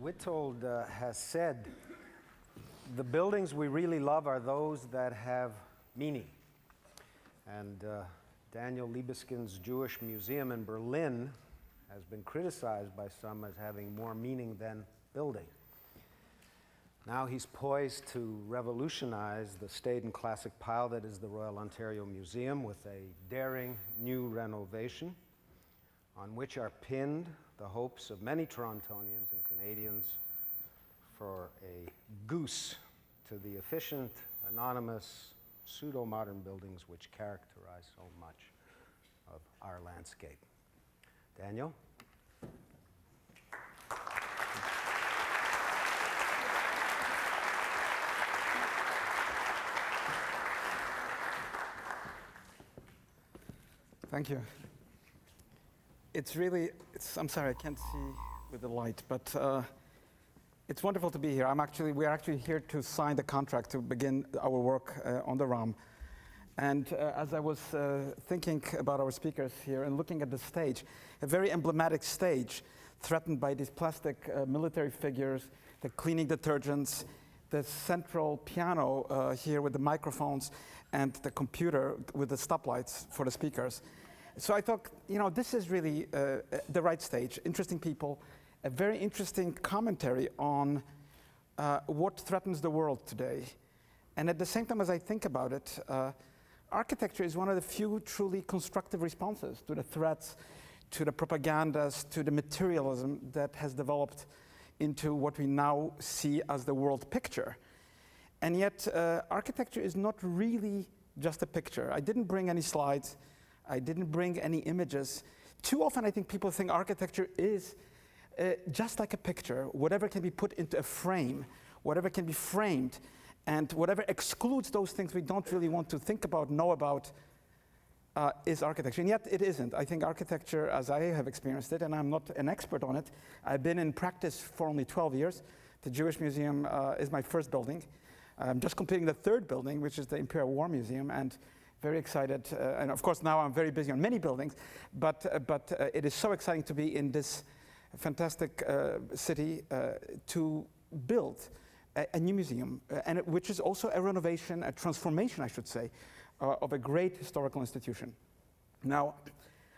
Witold has said, the buildings we really love are those that have meaning. And Daniel Libeskind's Jewish Museum in Berlin has been criticized by some as having more meaning than building. Now he's poised to revolutionize the staid and classic pile that is the Royal Ontario Museum with a daring new renovation on which are pinned the hopes of many Torontonians and Canadians for a goose to the efficient, anonymous, pseudo-modern buildings which characterize so much of our landscape. Daniel? Thank you. I'm sorry, I can't see with the light, but it's wonderful to be here. We're actually here to sign the contract to begin our work on the ROM. And as I was thinking about our speakers here and looking at the stage, a very emblematic stage threatened by these plastic military figures, the cleaning detergents, the central piano here with the microphones, and the computer with the stoplights for the speakers. So I thought, this is really the right stage. Interesting people, a very interesting commentary on what threatens the world today. And at the same time as I think about it, architecture is one of the few truly constructive responses to the threats, to the propagandas, to the materialism that has developed into what we now see as the world picture. And yet, architecture is not really just a picture. I didn't bring any slides. I didn't bring any images. Too often, I think people think architecture is just like a picture. Whatever can be put into a frame, whatever can be framed, and whatever excludes those things we don't really want to think about, know about, is architecture. And yet, it isn't. I think architecture, as I have experienced it, and I'm not an expert on it, I've been in practice for only 12 years. The Jewish Museum is my first building. I'm just completing the third building, which is the Imperial War Museum, and very excited. And of course, now I'm very busy on many buildings, but it is so exciting to be in this fantastic city to build a new museum, which is also a renovation, a transformation, I should say, of a great historical institution. Now,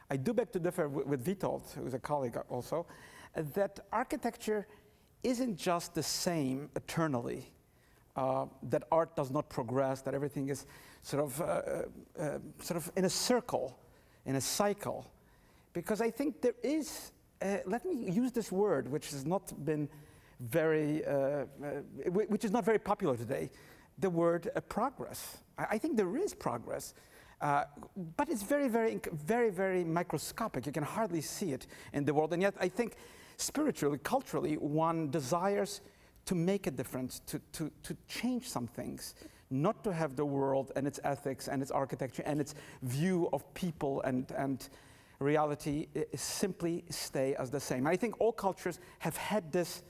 I do beg to differ with Witold, who's a colleague also, that architecture isn't just the same eternally, that art does not progress, that everything is sort of in a circle, in a cycle. Because I think there is, let me use this word, which has not been which is not very popular today, the word progress. I think there is progress, but it's very, very, very, very microscopic. You can hardly see it in the world, and yet I think spiritually, culturally, one desires to make a difference, to change some things, not to have the world and its ethics and its architecture and its view of people and reality simply stay as the same. I think all cultures have had this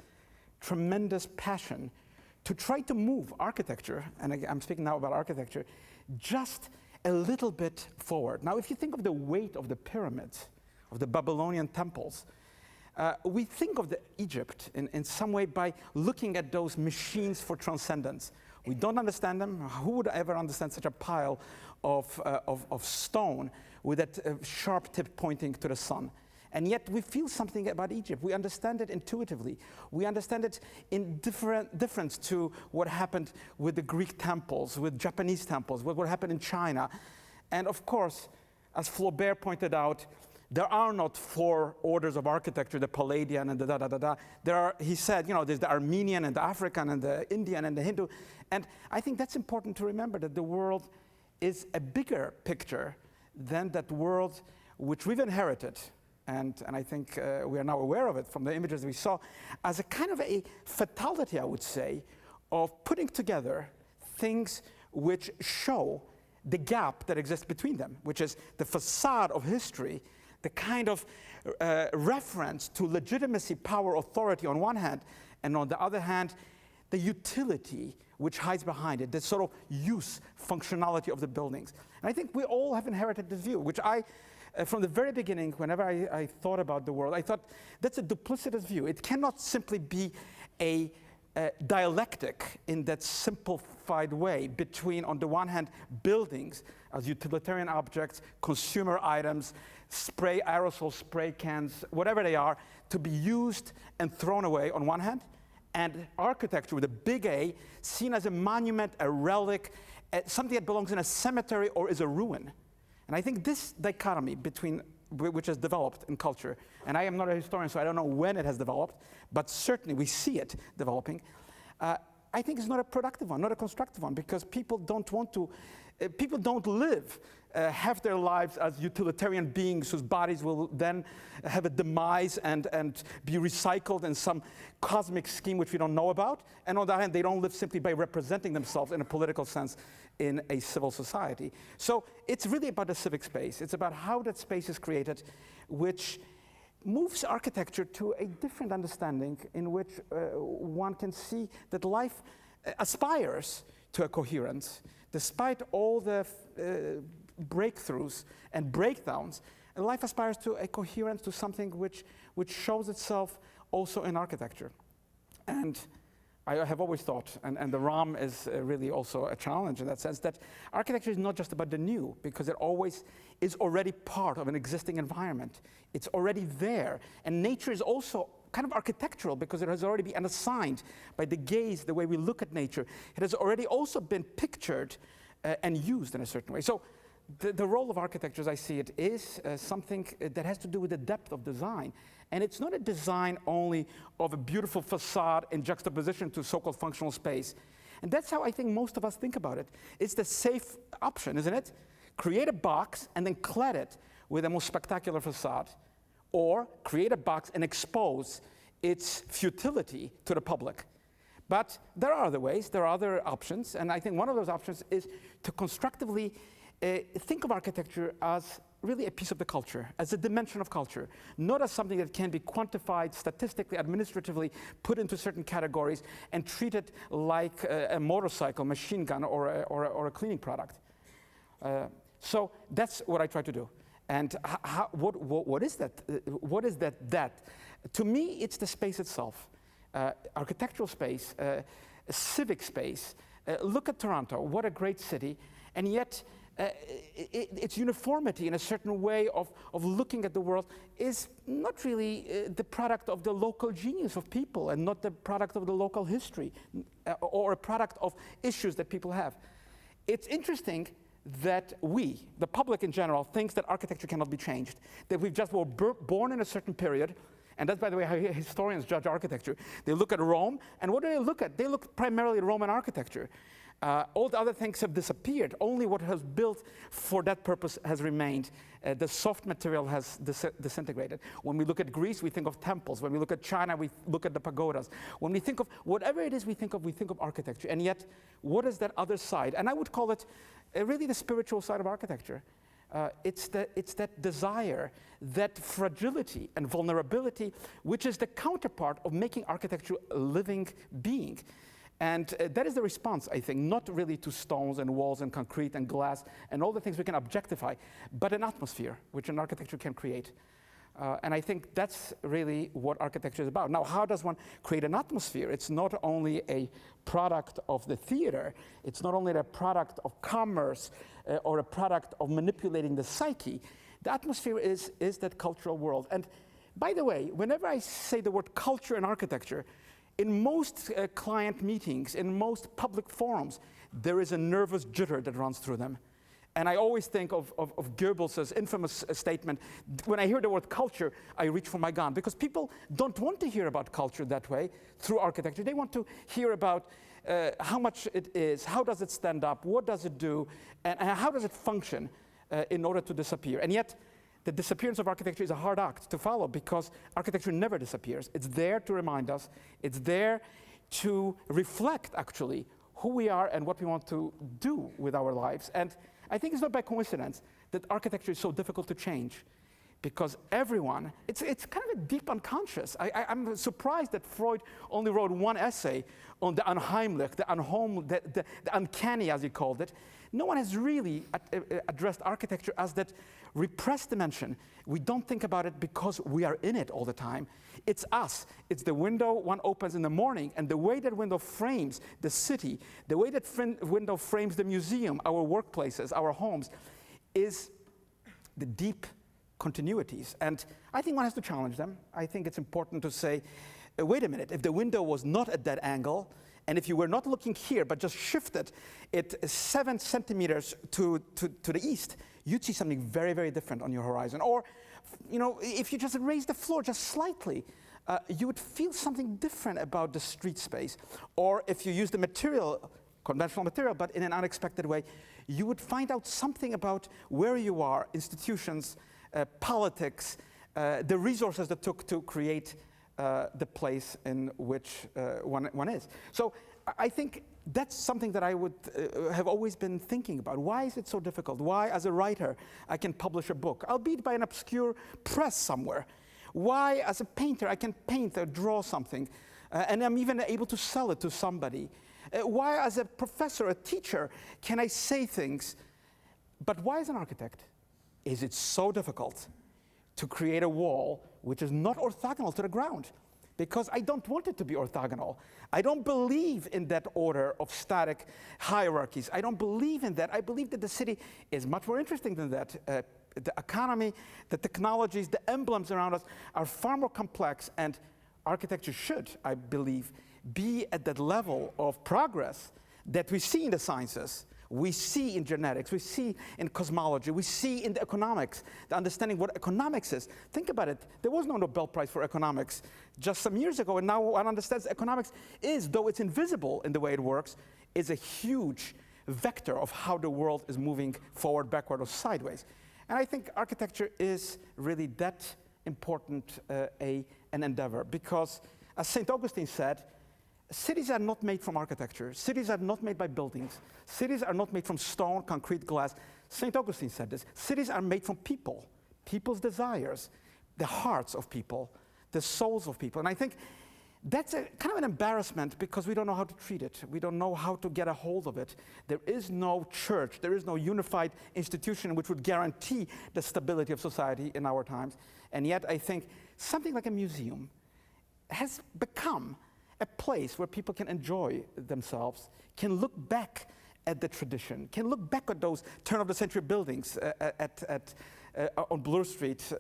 tremendous passion to try to move architecture, and I'm speaking now about architecture, just a little bit forward. Now, if you think of the weight of the pyramids, of the Babylonian temples, we think of Egypt in some way by looking at those machines for transcendence. We don't understand them. Who would ever understand such a pile of stone with that sharp tip pointing to the sun? And yet we feel something about Egypt. We understand it intuitively. We understand it in difference to what happened with the Greek temples, with Japanese temples, what happened in China. And of course, as Flaubert pointed out, there are not four orders of architecture, the Palladian and the da-da-da-da. He said, there's the Armenian and the African and the Indian and the Hindu. And I think that's important to remember, that the world is a bigger picture than that world which we've inherited. And I think we are now aware of it from the images we saw, as a kind of a fatality, I would say, of putting together things which show the gap that exists between them, which is the facade of history, the kind of reference to legitimacy, power, authority on one hand, and on the other hand, the utility which hides behind it, the sort of use, functionality of the buildings. And I think we all have inherited this view, which I from the very beginning, whenever I thought about the world, I thought that's a duplicitous view. It cannot simply be a dialectic in that simplified way between, on the one hand, buildings as utilitarian objects, consumer items, aerosol spray cans, whatever they are, to be used and thrown away on one hand, and architecture with a big A, seen as a monument, a relic, something that belongs in a cemetery or is a ruin. And I think this dichotomy which has developed in culture, and I am not a historian, so I don't know when it has developed, but certainly we see it developing, I think it's not a productive one, not a constructive one, because people don't live, have their lives as utilitarian beings whose bodies will then have a demise and be recycled in some cosmic scheme which we don't know about. And on the other hand, they don't live simply by representing themselves in a political sense in a civil society. So it's really about the civic space. It's about how that space is created, which moves architecture to a different understanding in which one can see that life aspires to a coherence, despite all the breakthroughs and breakdowns. Life aspires to a coherence, to something which shows itself also in architecture. And I have always thought, and the ROM is really also a challenge in that sense, that architecture is not just about the new, because it always is already part of an existing environment. It's already there. And nature is also kind of architectural because it has already been assigned by the gaze, the way we look at nature. It has already also been pictured and used in a certain way. So the role of architecture, as I see it, is something that has to do with the depth of design. And it's not a design only of a beautiful facade in juxtaposition to so-called functional space. And that's how I think most of us think about it. It's the safe option, isn't it? Create a box and then clad it with a most spectacular facade. Or create a box and expose its futility to the public. But there are other ways, there are other options, and I think one of those options is to constructively think of architecture as really a piece of the culture, as a dimension of culture, not as something that can be quantified statistically, administratively, put into certain categories, and treated like a motorcycle, machine gun, or a cleaning product. So that's what I try to do. And what is that? What is that? To me, it's the space itself. Architectural space, civic space. Look at Toronto, what a great city, and yet its uniformity in a certain way of looking at the world is not really the product of the local genius of people and not the product of the local history or a product of issues that people have. It's interesting that we, the public in general, thinks that architecture cannot be changed, that we've just were born in a certain period. And that's, by the way, how historians judge architecture. They look at Rome, and what do they look at? They look primarily at Roman architecture. All the other things have disappeared. Only what was built for that purpose has remained. The soft material has disintegrated. When we look at Greece, we think of temples. When we look at China, we look at the pagodas. When we think of whatever it is we think of architecture. And yet, what is that other side? And I would call it really the spiritual side of architecture. It's that desire, that fragility and vulnerability, which is the counterpart of making architecture a living being. And that is the response, I think, not really to stones and walls and concrete and glass and all the things we can objectify, but an atmosphere which an architecture can create. And I think that's really what architecture is about. Now, how does one create an atmosphere? It's not only a product of the theater, it's not only a product of commerce or a product of manipulating the psyche. The atmosphere is that cultural world. And by the way, whenever I say the word culture and architecture, in most client meetings, in most public forums, there is a nervous jitter that runs through them. And I always think of Goebbels' infamous statement, when I hear the word culture, I reach for my gun. Because people don't want to hear about culture that way, through architecture. They want to hear about how much it is, how does it stand up, what does it do, and how does it function in order to disappear. And yet, the disappearance of architecture is a hard act to follow because architecture never disappears. It's there to remind us. It's there to reflect, actually, who we are and what we want to do with our lives. And I think it's not by coincidence that architecture is so difficult to change because everyone, it's kind of a deep unconscious. I'm surprised that Freud only wrote one essay on the unheimlich, the uncanny, as he called it, no one has really addressed architecture as that repressed dimension. We don't think about it because we are in it all the time. It's us. It's the window one opens in the morning, and the way that window frames the city, the way that window frames the museum, our workplaces, our homes, is the deep continuities. And I think one has to challenge them. I think it's important to say, wait a minute, if the window was not at that angle, and if you were not looking here, but just shifted it 7 centimeters to the east, you'd see something very, very different on your horizon. Or, you know, if you just raise the floor just slightly, you would feel something different about the street space. Or if you use the material, conventional material, but in an unexpected way, you would find out something about where you are, institutions, politics, the resources that took to create the place in which one is. So I think that's something that I would have always been thinking about. Why is it so difficult? Why, as a writer, I can publish a book, albeit by an obscure press somewhere? Why, as a painter, I can paint or draw something, and I'm even able to sell it to somebody? Why, as a professor, a teacher, can I say things? But why, as an architect, is it so difficult to create a wall which is not orthogonal to the ground? Because I don't want it to be orthogonal. I don't believe in that order of static hierarchies. I don't believe in that. I believe that the city is much more interesting than that. The economy, the technologies, the emblems around us are far more complex, and architecture should, I believe, be at that level of progress that we see in the sciences. We see in genetics, we see in cosmology, we see in the economics, the understanding what economics is. Think about it, there was no Nobel Prize for economics just some years ago, and now one understands economics is, though it's invisible in the way it works, is a huge vector of how the world is moving forward, backward, or sideways. And I think architecture is really that important an endeavor, because as St. Augustine said, cities are not made from architecture. Cities are not made by buildings. Cities are not made from stone, concrete, glass. St. Augustine said this. Cities are made from people, people's desires, the hearts of people, the souls of people. And I think that's a kind of an embarrassment because we don't know how to treat it. We don't know how to get a hold of it. There is no church. There is no unified institution which would guarantee the stability of society in our times. And yet I think something like a museum has become a place where people can enjoy themselves, can look back at the tradition, can look back at those turn-of-the-century buildings on Bloor Street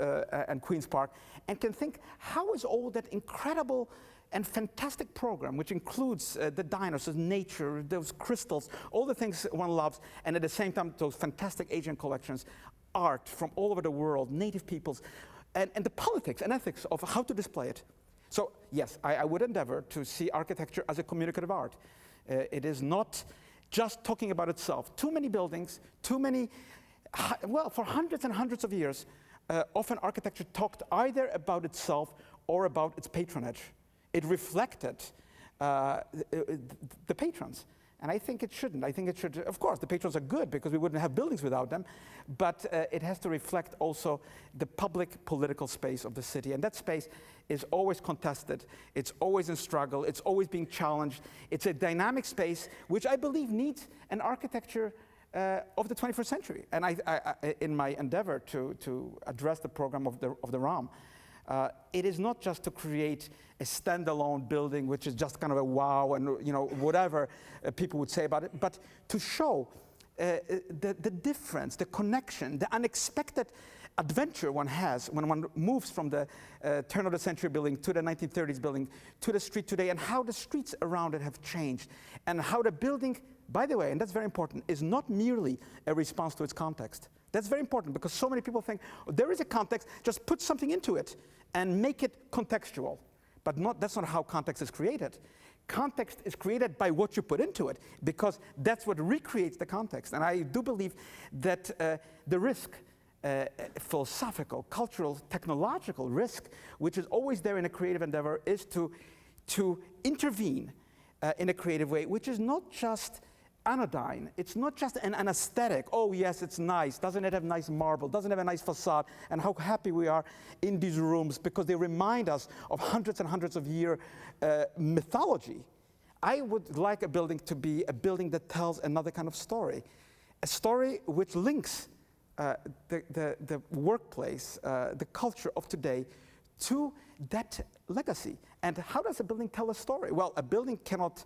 and Queen's Park, and can think, how is all that incredible and fantastic program, which includes the dinosaurs, nature, those crystals, all the things one loves, and at the same time, those fantastic Asian collections, art from all over the world, native peoples, and the politics and ethics of how to display it. So yes, I would endeavor to see architecture as a communicative art. It is not just talking about itself. Too many buildings, too many, well, for hundreds and hundreds of years, often architecture talked either about itself or about its patronage. It reflected the patrons. And I think it shouldn't. I think it should, of course, the patrons are good because we wouldn't have buildings without them, but it has to reflect also the public political space of the city. And that space is always contested. It's always in struggle. It's always being challenged. It's a dynamic space which I believe needs an architecture of the 21st century. And I in my endeavor to address the program of the RAM, it is not just to create a standalone building, which is just kind of a wow and whatever people would say about it, but to show the difference, the connection, the unexpected adventure one has when one moves from the turn-of-the-century building to the 1930s building to the street today, and how the streets around it have changed, and how the building, by the way, and that's very important, is not merely a response to its context. That's very important because so many people think, oh, there is a context, just put something into it and make it contextual. But that's not how context is created. Context is created by what you put into it, because that's what recreates the context. And I do believe that the risk, philosophical, cultural, technological risk, which is always there in a creative endeavor, is to intervene in a creative way, which is not just anodyne. It's not just an aesthetic. Oh yes, it's nice. Doesn't it have nice marble? Doesn't it have a nice facade? And how happy we are in these rooms because they remind us of hundreds and hundreds of year mythology. I would like a building to be a building that tells another kind of story. a story which links the workplace, the culture of today to that legacy. And how does a building tell a story? Well, a building cannot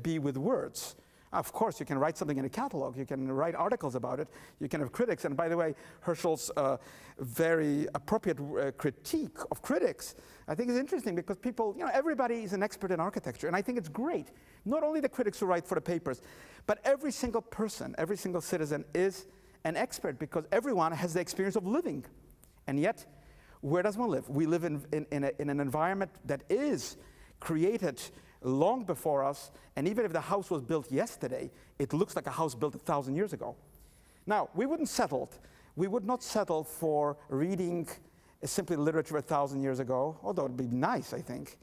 be with words. Of course, you can write something in a catalog, you can write articles about it, you can have critics. And by the way, Herschel's very appropriate critique of critics, I think is interesting because people, everybody is an expert in architecture. And I think it's great. Not only the critics who write for the papers, but every single person, every single citizen is an expert because everyone has the experience of living. And yet, where does one live? We live in an environment that is created long before us, and even if the house was built yesterday, it looks like a house built 1,000 years ago. Now, we would not settle for reading simply literature 1,000 years ago, although it'd be nice, I think.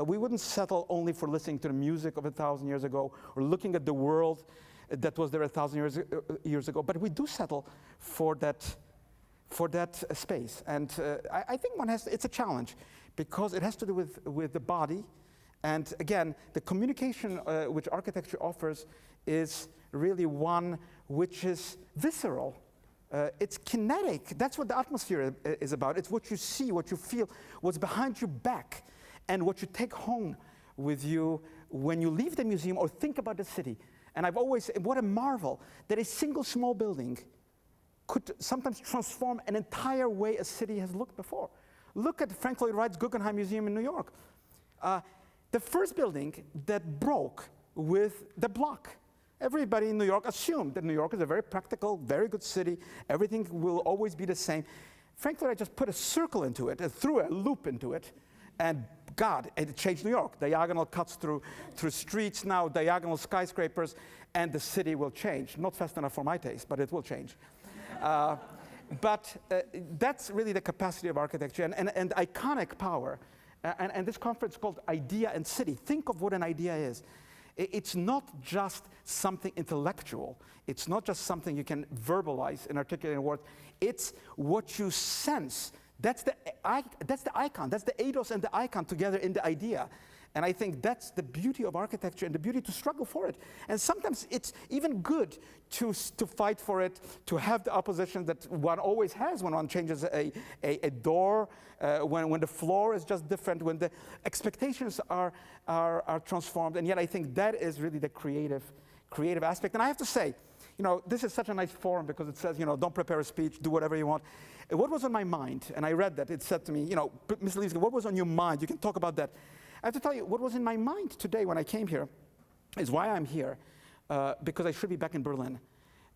We wouldn't settle only for listening to the music of 1,000 years ago, or looking at the world that was there 1,000 years ago, but we do settle for that space. And I think it's a challenge, because it has to do with the body. And again, the communication which architecture offers is really one which is visceral. It's kinetic. That's what the atmosphere is about. It's what you see, what you feel, what's behind your back, and what you take home with you when you leave the museum or think about the city. And I've always said, what a marvel that a single small building could sometimes transform an entire way a city has looked before. Look at Frank Lloyd Wright's Guggenheim Museum in New York. The first building that broke with the block. Everybody in New York assumed that New York is a very practical, very good city. Everything will always be the same. Frank Lloyd Wright just put a circle into it, threw a loop into it, and God, it changed New York. Diagonal cuts through streets now, diagonal skyscrapers, and the city will change. Not fast enough for my taste, but it will change. But that's really the capacity of architecture and iconic power. And this conference is called IdeaCity. Think of what an idea is. It's not just something intellectual. It's not just something you can verbalize and articulate in words. It's what you sense. That's the icon. That's the eidos and the icon together in the idea. And I think that's the beauty of architecture and the beauty to struggle for it. And sometimes it's even good to fight for it, to have the opposition that one always has when one changes a door, when the floor is just different, when the expectations are transformed. And yet I think that is really the creative aspect. And I have to say, this is such a nice forum because it says, don't prepare a speech, do whatever you want. What was on my mind? And I read that. It said to me, Mr. Libeskind, what was on your mind? You can talk about that. I have to tell you, what was in my mind today when I came here is why I'm here, because I should be back in Berlin.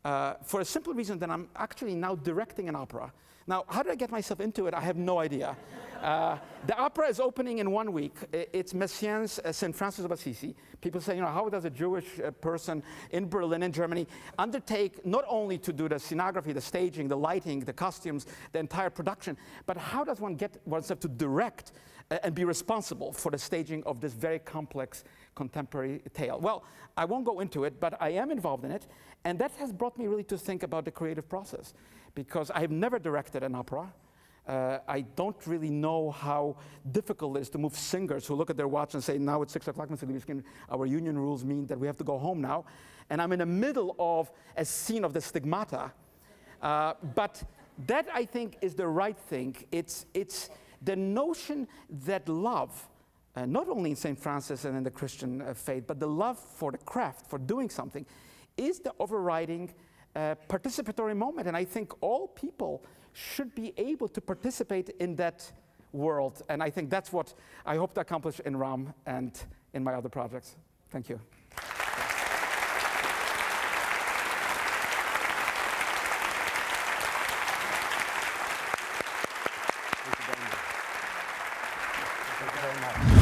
For a simple reason that I'm actually now directing an opera. Now, how did I get myself into it? I have no idea. The opera is opening in 1 week. It's Messiaen's St. Francis of Assisi. People say, how does a Jewish person in Berlin, in Germany, undertake not only to do the scenography, the staging, the lighting, the costumes, the entire production, but how does one get oneself to direct and be responsible for the staging of this very complex contemporary tale? Well, I won't go into it, but I am involved in it, and that has brought me really to think about the creative process, because I have never directed an opera. I don't really know how difficult it is to move singers who look at their watch and say, now it's 6 o'clock, Mr. Libeskind, our union rules mean that we have to go home now. And I'm in the middle of a scene of the stigmata. But that, I think, is the right thing. It's the notion that love, not only in St. Francis and in the Christian faith, but the love for the craft, for doing something, is the overriding participatory moment. And I think all people should be able to participate in that world. And I think that's what I hope to accomplish in RAM and in my other projects. Thank you. Thank you very much.